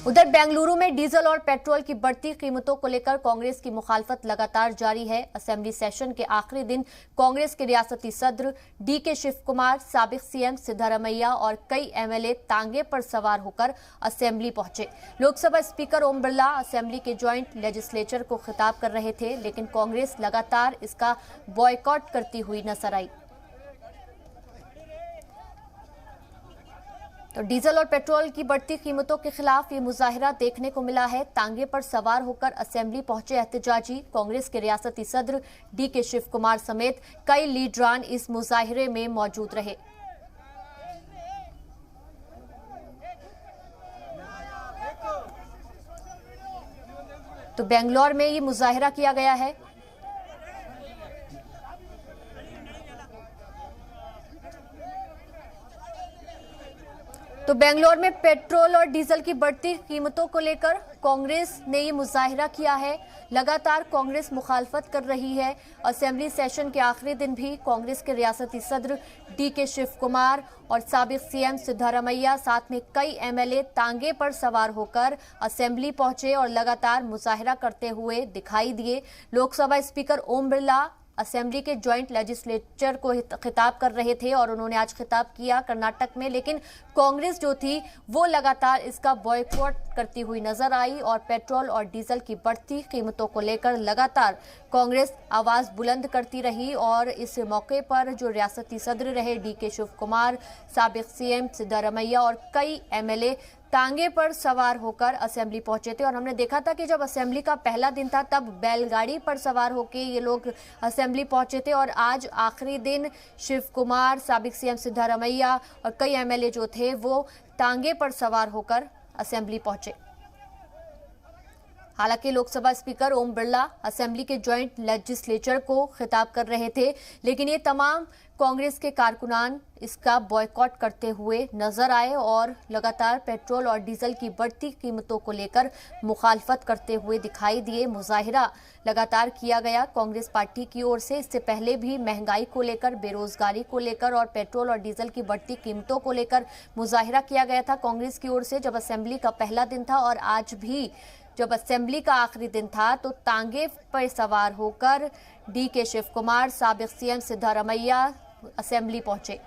उधर बेंगलुरु में डीजल और पेट्रोल की बढ़ती कीमतों को लेकर कांग्रेस की मुखालफत लगातार जारी है। असेंबली सेशन के आखिरी दिन कांग्रेस के रियासती सदर डीके शिव कुमार, साबिक सीएम सिद्धारमैया और कई एमएलए तांगे पर सवार होकर असेंबली पहुंचे। लोकसभा स्पीकर ओम बिरला असेंबली के ज्वाइंट लेजिस्लेचर को खिताब कर रहे थे, लेकिन कांग्रेस लगातार इसका बॉयकॉट करती हुई नजर आई। तो डीजल और पेट्रोल की बढ़ती कीमतों के खिलाफ ये मुजाहिरा देखने को मिला है। तांगे पर सवार होकर असेंबली पहुंचे एहतजाजी। कांग्रेस के रियासती सदर डीके शिव कुमार समेत कई लीडरान इस मुजाहिरे में मौजूद रहे। तो बेंगलोर में ये मुजाहिरा किया गया है। तो बेंगलोर में पेट्रोल और डीजल की बढ़ती कीमतों को लेकर कांग्रेस ने ये मुजाहिरा किया है। लगातार कांग्रेस मुखालफत कर रही है। असेंबली सेशन के आखिरी दिन भी कांग्रेस के रियासती सदर डीके शिव कुमार और साबिक सीएम सिद्धारमैया साथ में कई एमएलए तांगे पर सवार होकर असेंबली पहुंचे और लगातार मुजाहिरा करते हुए दिखाई दिए। लोकसभा स्पीकर ओम बिरला असेंबली के ज्वाइंट लेजिस्लेचर को खिताब कर रहे थे और उन्होंने आज खिताब किया कर्नाटक में, लेकिन कांग्रेस जो थी वो लगातार इसका बॉयकॉट करती हुई नजर आई और पेट्रोल और डीजल की बढ़ती कीमतों को लेकर लगातार कांग्रेस आवाज बुलंद करती रही। और इस मौके पर जो रियासती सदर रहे डीके शिव कुमार, साबिक सीएम सिद्धारमैया और कई एमएलए तांगे पर सवार होकर असेंबली पहुंचे थे। और हमने देखा था कि जब असेंबली का पहला दिन था तब बैलगाड़ी पर सवार होकर ये लोग असेंबली पहुंचे थे और आज आखिरी दिन शिव कुमार, साबिक सीएम सिद्धारमैया और कई एमएलए जो थे वो तांगे पर सवार होकर असेंबली पहुंचे। हालांकि लोकसभा स्पीकर ओम बिरला असेंबली के ज्वाइंट लेजिस्लेचर को खिताब कर रहे थे, लेकिन ये तमाम कांग्रेस के कारकुनान इसका बॉयकॉट करते हुए नजर आए और लगातार पेट्रोल और डीजल की बढ़ती कीमतों को लेकर मुखालफत करते हुए दिखाई दिए। मुजाहिरा लगातार किया गया कांग्रेस पार्टी की ओर से। इससे पहले भी महंगाई को लेकर, बेरोजगारी को लेकर और पेट्रोल और डीजल की बढ़ती कीमतों को लेकर मुजाहिरा किया गया था कांग्रेस की ओर से जब असेंबली का पहला दिन था। और आज भी जब असेंबली का आखिरी दिन था तो तांगे पर सवार होकर डीके शिव कुमार, साबिक सीएम सिद्धारमैया असेंबली पहुंचे।